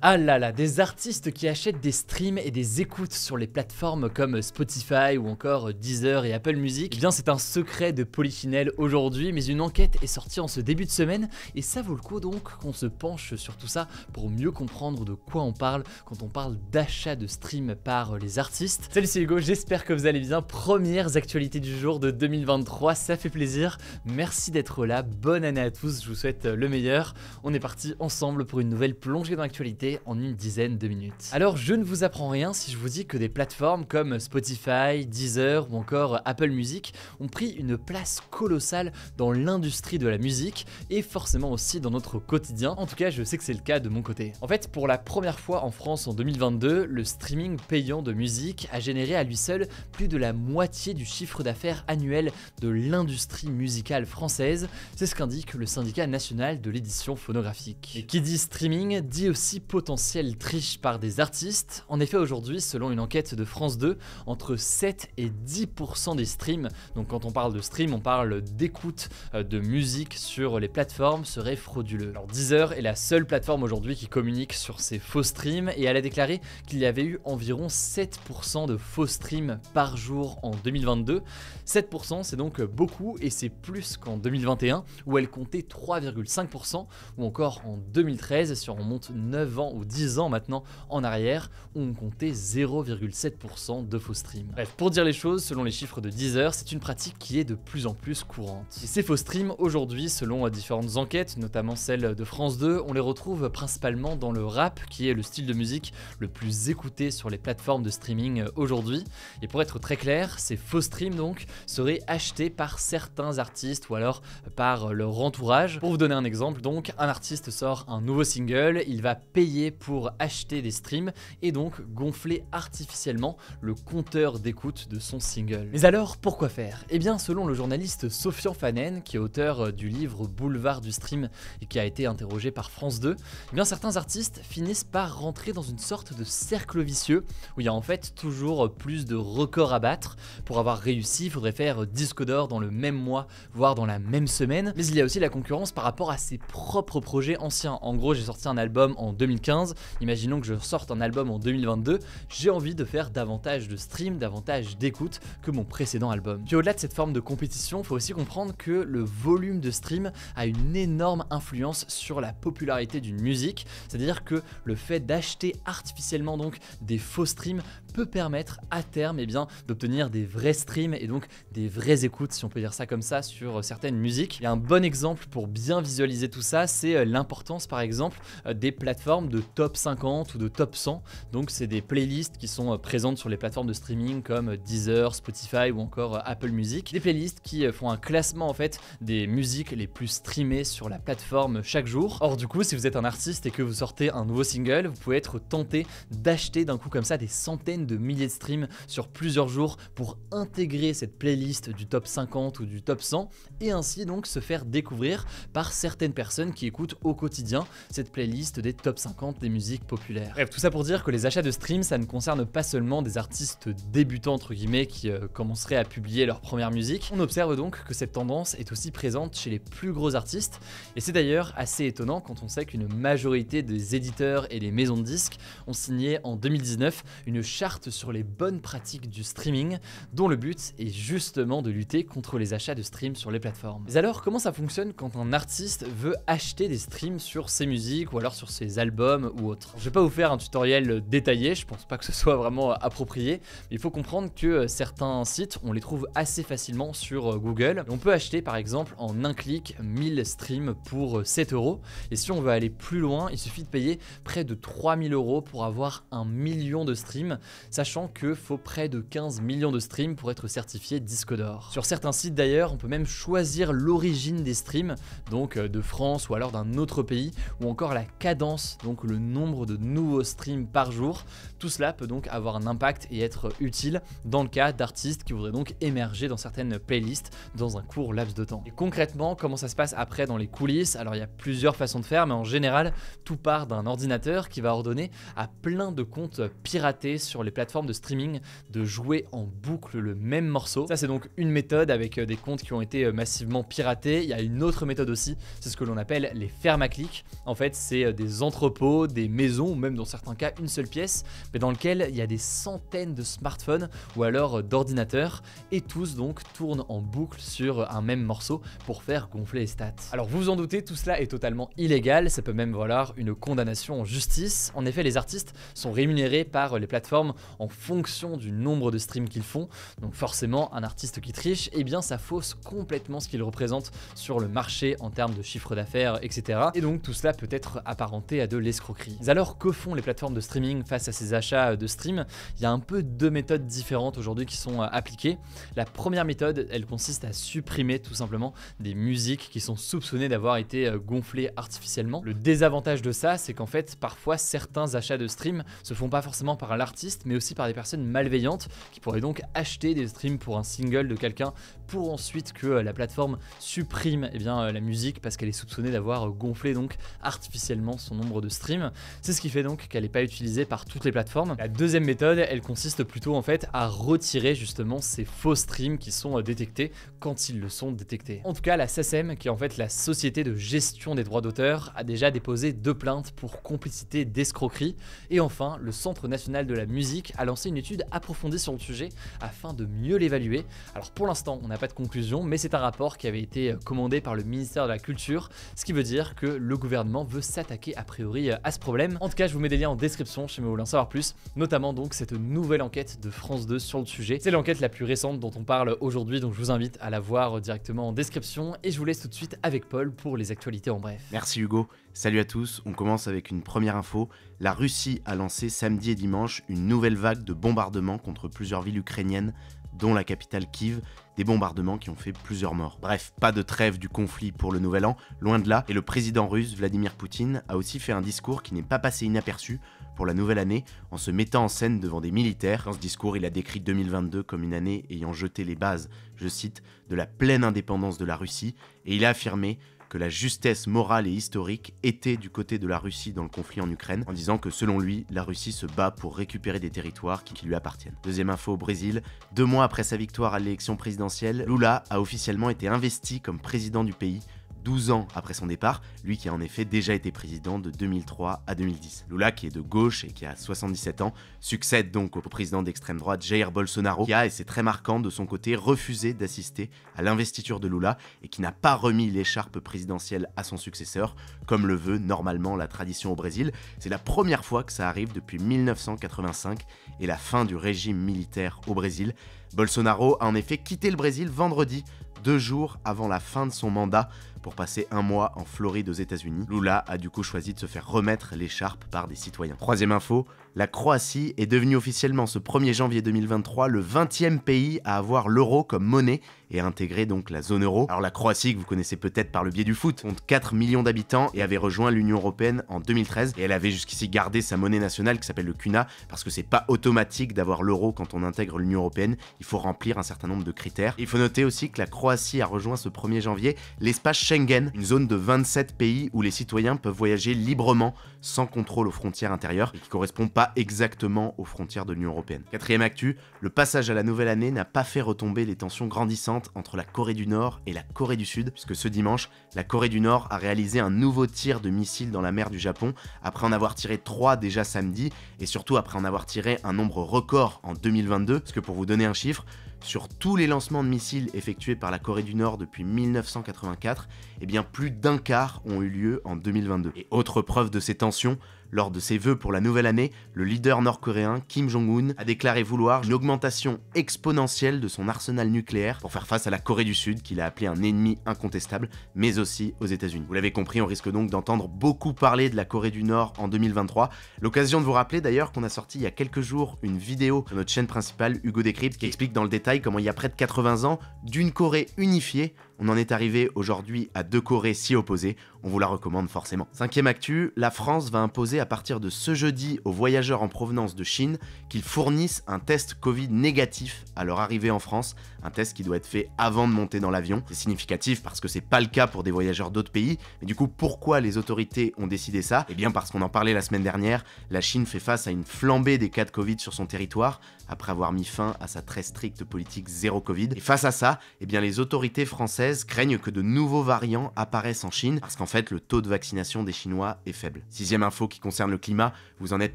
Ah là là, des artistes qui achètent des streams et des écoutes sur les plateformes comme Spotify ou encore Deezer et Apple Music. Eh bien c'est un secret de Polychinelle aujourd'hui, mais une enquête est sortie en ce début de semaine et ça vaut le coup donc qu'on se penche sur tout ça pour mieux comprendre de quoi on parle quand on parle d'achat de streams par les artistes. Salut, c'est Hugo, j'espère que vous allez bien. Premières actualités du jour de 2023, ça fait plaisir. Merci d'être là, bonne année à tous, je vous souhaite le meilleur. On est parti ensemble pour une nouvelle plongée dans l'actualité en une dizaine de minutes. Alors je ne vous apprends rien si je vous dis que des plateformes comme Spotify, Deezer ou encore Apple Music ont pris une place colossale dans l'industrie de la musique et forcément aussi dans notre quotidien. En tout cas, je sais que c'est le cas de mon côté. En fait, pour la première fois en France en 2022, le streaming payant de musique a généré à lui seul plus de la moitié du chiffre d'affaires annuel de l'industrie musicale française. C'est ce qu'indique le syndicat national de l'édition phonographique. Et qui dit streaming dit aussi potentielle triche par des artistes. En effet, aujourd'hui, selon une enquête de France 2, entre 7 et 10% des streams, donc quand on parle de stream, on parle d'écoute de musique sur les plateformes, seraient frauduleux. Alors Deezer est la seule plateforme aujourd'hui qui communique sur ces faux streams et elle a déclaré qu'il y avait eu environ 7% de faux streams par jour en 2022. 7% c'est donc beaucoup et c'est plus qu'en 2021 où elle comptait 3,5% ou encore en 2013 si on remonte 9 ans ou 10 ans maintenant en arrière où on comptait 0,7% de faux streams. Bref, pour dire les choses, selon les chiffres de Deezer, c'est une pratique qui est de plus en plus courante. Et ces faux streams aujourd'hui, selon différentes enquêtes, notamment celle de France 2, on les retrouve principalement dans le rap qui est le style de musique le plus écouté sur les plateformes de streaming aujourd'hui. Et pour être très clair, ces faux streams donc seraient achetés par certains artistes ou alors par leur entourage. Pour vous donner un exemple donc, un artiste sort un nouveau single, il va payer pour acheter des streams et donc gonfler artificiellement le compteur d'écoute de son single. Mais alors pourquoi faire? Eh bien selon le journaliste Sofian Fanen, qui est auteur du livre Boulevard du stream et qui a été interrogé par France 2, eh bien certains artistes finissent par rentrer dans une sorte de cercle vicieux où il y a en fait toujours plus de records à battre. Pour avoir réussi, il faudrait faire disque d'or dans le même mois, voire dans la même semaine. Mais il y a aussi la concurrence par rapport à ses propres projets anciens. En gros, j'ai sorti un album en 2015, imaginons que je sorte un album en 2022, j'ai envie de faire davantage de streams, davantage d'écoute que mon précédent album. Puis au-delà de cette forme de compétition, il faut aussi comprendre que le volume de stream a une énorme influence sur la popularité d'une musique, c'est-à-dire que le fait d'acheter artificiellement donc des faux streams peut permettre à terme d'obtenir des vrais streams et donc des vraies écoutes, si on peut dire ça comme ça, sur certaines musiques. Et un bon exemple pour bien visualiser tout ça, c'est l'importance par exemple des plateformes de top 50 ou de top 100. Donc c'est des playlists qui sont présentes sur les plateformes de streaming comme Deezer, Spotify ou encore Apple Music. Des playlists qui font un classement en fait des musiques les plus streamées sur la plateforme chaque jour. Or du coup, si vous êtes un artiste et que vous sortez un nouveau single, vous pouvez être tenté d'acheter d'un coup comme ça des centaines de milliers de streams sur plusieurs jours pour intégrer cette playlist du top 50 ou du top 100 et ainsi donc se faire découvrir par certaines personnes qui écoutent au quotidien cette playlist des top 50 des musiques populaires. Bref, tout ça pour dire que les achats de streams, ça ne concerne pas seulement des artistes débutants entre guillemets qui commenceraient à publier leur première musique. On observe donc que cette tendance est aussi présente chez les plus gros artistes et c'est d'ailleurs assez étonnant quand on sait qu'une majorité des éditeurs et les maisons de disques ont signé en 2019 une charte sur les bonnes pratiques du streaming dont le but est justement de lutter contre les achats de streams sur les plateformes. Mais alors comment ça fonctionne quand un artiste veut acheter des streams sur ses musiques ou alors sur ses albums ou autres? Je vais pas vous faire un tutoriel détaillé, je pense pas que ce soit vraiment approprié, mais il faut comprendre que certains sites on les trouve assez facilement sur Google. Et on peut acheter par exemple en un clic 1000 streams pour 7 € et si on veut aller plus loin, il suffit de payer près de 3000 € pour avoir 1 million de streams, sachant que faut près de 15 millions de streams pour être certifié disque d'or. Sur certains sites d'ailleurs, on peut même choisir l'origine des streams, donc de France ou alors d'un autre pays, ou encore la cadence, donc le nombre de nouveaux streams par jour. Tout cela peut donc avoir un impact et être utile dans le cas d'artistes qui voudraient donc émerger dans certaines playlists dans un court laps de temps. Et concrètement, comment ça se passe après dans les coulisses? Alors il y a plusieurs façons de faire, mais en général, tout part d'un ordinateur qui va ordonner à plein de comptes piratés sur les plateformes de streaming de jouer en boucle le même morceau. Ça c'est donc une méthode avec des comptes qui ont été massivement piratés. Il y a une autre méthode aussi, c'est ce que l'on appelle les fermes à clics. En fait c'est des entrepôts bureaux, des maisons ou même dans certains cas une seule pièce, mais dans lequel il y a des centaines de smartphones ou alors d'ordinateurs et tous donc tournent en boucle sur un même morceau pour faire gonfler les stats. Alors vous vous en doutez, tout cela est totalement illégal, ça peut même valoir une condamnation en justice. En effet, les artistes sont rémunérés par les plateformes en fonction du nombre de streams qu'ils font, donc forcément un artiste qui triche, eh bien ça fausse complètement ce qu'il représente sur le marché en termes de chiffre d'affaires, etc. Et donc tout cela peut être apparenté à de l'escroquerie. Alors que font les plateformes de streaming face à ces achats de streams? Il y a un peu deux méthodes différentes aujourd'hui qui sont appliquées. La première méthode, elle consiste à supprimer tout simplement des musiques qui sont soupçonnées d'avoir été gonflées artificiellement. Le désavantage de ça, c'est qu'en fait parfois certains achats de streams se font pas forcément par l'artiste mais aussi par des personnes malveillantes qui pourraient donc acheter des streams pour un single de quelqu'un pour ensuite que la plateforme supprime la musique parce qu'elle est soupçonnée d'avoir gonflé donc artificiellement son nombre de streams. C'est ce qui fait donc qu'elle n'est pas utilisée par toutes les plateformes. La deuxième méthode, elle consiste plutôt en fait à retirer justement ces faux streams qui sont détectés quand ils le sont détectés. En tout cas, la SACEM, qui est en fait la société de gestion des droits d'auteur, a déjà déposé 2 plaintes pour complicité d'escroquerie. Et enfin, le Centre national de la musique a lancé une étude approfondie sur le sujet afin de mieux l'évaluer. Alors pour l'instant, on n'a pas de conclusion, mais c'est un rapport qui avait été commandé par le ministère de la Culture, ce qui veut dire que le gouvernement veut s'attaquer a priori à ce problème. En tout cas, je vous mets des liens en description si vous voulez en savoir plus, notamment donc cette nouvelle enquête de France 2 sur le sujet. C'est l'enquête la plus récente dont on parle aujourd'hui, donc je vous invite à la voir directement en description et je vous laisse tout de suite avec Paul pour les actualités en bref. Merci Hugo, salut à tous, on commence avec une première info. La Russie a lancé samedi et dimanche une nouvelle vague de bombardements contre plusieurs villes ukrainiennes, dont la capitale Kiev, des bombardements qui ont fait plusieurs morts. Bref, pas de trêve du conflit pour le nouvel an, loin de là, et le président russe Vladimir Poutine a aussi fait un discours qui n'est pas passé inaperçu pour la nouvelle année en se mettant en scène devant des militaires. Dans ce discours, il a décrit 2022 comme une année ayant jeté les bases, je cite, de la pleine indépendance de la Russie, et il a affirmé que la justesse morale et historique était du côté de la Russie dans le conflit en Ukraine, en disant que selon lui, la Russie se bat pour récupérer des territoires qui lui appartiennent. Deuxième info au Brésil, 2 mois après sa victoire à l'élection présidentielle, Lula a officiellement été investi comme président du pays, 12 ans après son départ, lui qui a en effet déjà été président de 2003 à 2010. Lula, qui est de gauche et qui a 77 ans, succède donc au président d'extrême droite Jair Bolsonaro, qui a, et c'est très marquant de son côté, refusé d'assister à l'investiture de Lula et qui n'a pas remis l'écharpe présidentielle à son successeur, comme le veut normalement la tradition au Brésil. C'est la première fois que ça arrive depuis 1985 et la fin du régime militaire au Brésil. Bolsonaro a en effet quitté le Brésil vendredi, 2 jours avant la fin de son mandat, pour passer 1 mois en Floride aux États-Unis. Lula a du coup choisi de se faire remettre l'écharpe par des citoyens. Troisième info, la Croatie est devenue officiellement ce 1er janvier 2023 le 20e pays à avoir l'euro comme monnaie et à intégrer donc la zone euro. Alors la Croatie, que vous connaissez peut-être par le biais du foot, compte 4 millions d'habitants et avait rejoint l'Union Européenne en 2013. Et elle avait jusqu'ici gardé sa monnaie nationale qui s'appelle le kuna, parce que c'est pas automatique d'avoir l'euro quand on intègre l'Union Européenne, il faut remplir un certain nombre de critères. Et il faut noter aussi que la Croatie a rejoint ce 1er janvier l'espace Schengen, une zone de 27 pays où les citoyens peuvent voyager librement sans contrôle aux frontières intérieures et qui correspond pas exactement aux frontières de l'Union Européenne. Quatrième actu, le passage à la nouvelle année n'a pas fait retomber les tensions grandissantes entre la Corée du Nord et la Corée du Sud, puisque ce dimanche, la Corée du Nord a réalisé un nouveau tir de missiles dans la mer du Japon, après en avoir tiré 3 déjà samedi, et surtout après en avoir tiré un nombre record en 2022, parce que pour vous donner un chiffre, sur tous les lancements de missiles effectués par la Corée du Nord depuis 1984, eh bien plus d'un quart ont eu lieu en 2022. Et autre preuve de ces tensions, lors de ses vœux pour la nouvelle année, le leader nord-coréen Kim Jong-un a déclaré vouloir une augmentation exponentielle de son arsenal nucléaire pour faire face à la Corée du Sud, qu'il a appelé un ennemi incontestable, mais aussi aux États-Unis. Vous l'avez compris, on risque donc d'entendre beaucoup parler de la Corée du Nord en 2023. L'occasion de vous rappeler d'ailleurs qu'on a sorti il y a quelques jours une vidéo sur notre chaîne principale Hugo Décrypte qui explique dans le détail comment il y a près de 80 ans, d'une Corée unifiée, on en est arrivé aujourd'hui à 2 Corées si opposées, on vous la recommande forcément. Cinquième actu, la France va imposer à partir de ce jeudi aux voyageurs en provenance de Chine qu'ils fournissent un test Covid négatif à leur arrivée en France, un test qui doit être fait avant de monter dans l'avion. C'est significatif parce que c'est pas le cas pour des voyageurs d'autres pays, mais du coup pourquoi les autorités ont décidé ça? Eh bien parce qu'on en parlait la semaine dernière, la Chine fait face à une flambée des cas de Covid sur son territoire, après avoir mis fin à sa très stricte politique zéro Covid. Et face à ça, eh bien les autorités françaises craignent que de nouveaux variants apparaissent en Chine, parce qu'en fait le taux de vaccination des Chinois est faible. Sixième info qui concerne concerne le climat, vous en êtes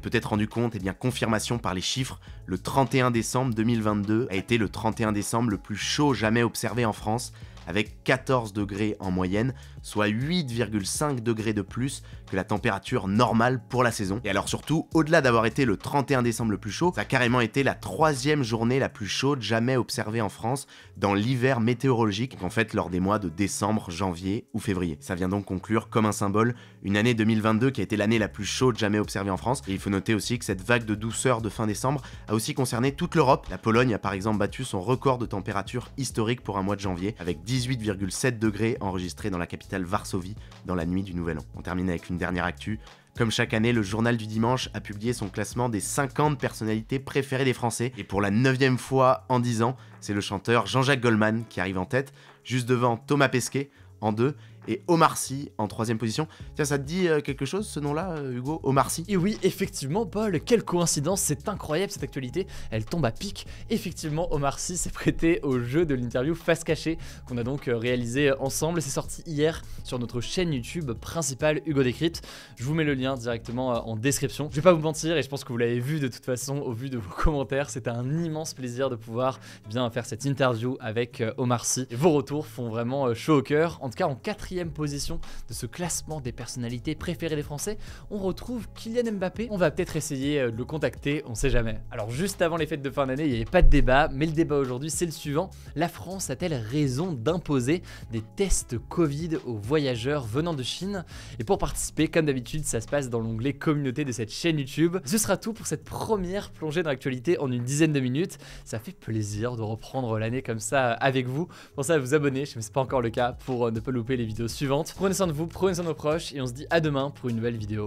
peut-être rendu compte, et bien confirmation par les chiffres, le 31 décembre 2022 a été le 31 décembre le plus chaud jamais observé en France, avec 14 degrés en moyenne, soit 8,5 degrés de plus que la température normale pour la saison. Et alors surtout, au-delà d'avoir été le 31 décembre le plus chaud, ça a carrément été la 3e journée la plus chaude jamais observée en France dans l'hiver météorologique, en fait lors des mois de décembre, janvier ou février. Ça vient donc conclure comme un symbole une année 2022 qui a été l'année la plus chaude jamais observée en France. Et il faut noter aussi que cette vague de douceur de fin décembre a aussi concerné toute l'Europe. La Pologne a par exemple battu son record de température historique pour un mois de janvier, avec 18,7 degrés enregistrés dans la capitale Varsovie dans la nuit du Nouvel An. On termine avec une dernière actu. Comme chaque année, le Journal du Dimanche a publié son classement des 50 personnalités préférées des Français. Et pour la 9e fois en 10 ans, c'est le chanteur Jean-Jacques Goldman qui arrive en tête, juste devant Thomas Pesquet en 2 et Omar Sy en 3e position. Tiens, ça te dit quelque chose ce nom-là, Hugo? Omar Sy? Et oui, effectivement, Paul, quelle coïncidence, c'est incroyable cette actualité, elle tombe à pic. Effectivement, Omar Sy s'est prêté au jeu de l'interview Face Cachée, qu'on a donc réalisé ensemble. C'est sorti hier sur notre chaîne YouTube principale Hugo Décrypte. Je vous mets le lien directement en description. Je vais pas vous mentir, et je pense que vous l'avez vu de toute façon au vu de vos commentaires, c'était un immense plaisir de pouvoir bien faire cette interview avec Omar Sy. Et vos retours font vraiment chaud au cœur. En tout cas, en 4e position de ce classement des personnalités préférées des Français, on retrouve Kylian Mbappé. On va peut-être essayer de le contacter, on sait jamais. Alors juste avant les fêtes de fin d'année, il n'y avait pas de débat, mais le débat aujourd'hui c'est le suivant. La France a-t-elle raison d'imposer des tests Covid aux voyageurs venant de Chine? Et pour participer, comme d'habitude, ça se passe dans l'onglet communauté de cette chaîne YouTube. Ce sera tout pour cette première plongée dans l'actualité en une dizaine de minutes. Ça fait plaisir de reprendre l'année comme ça avec vous. Pensez à vous abonner, je ne sais pas si c'est pas encore le cas, pour ne pas louper les vidéos suivantes. Prenez soin de vous, prenez soin de vos proches et on se dit à demain pour une nouvelle vidéo.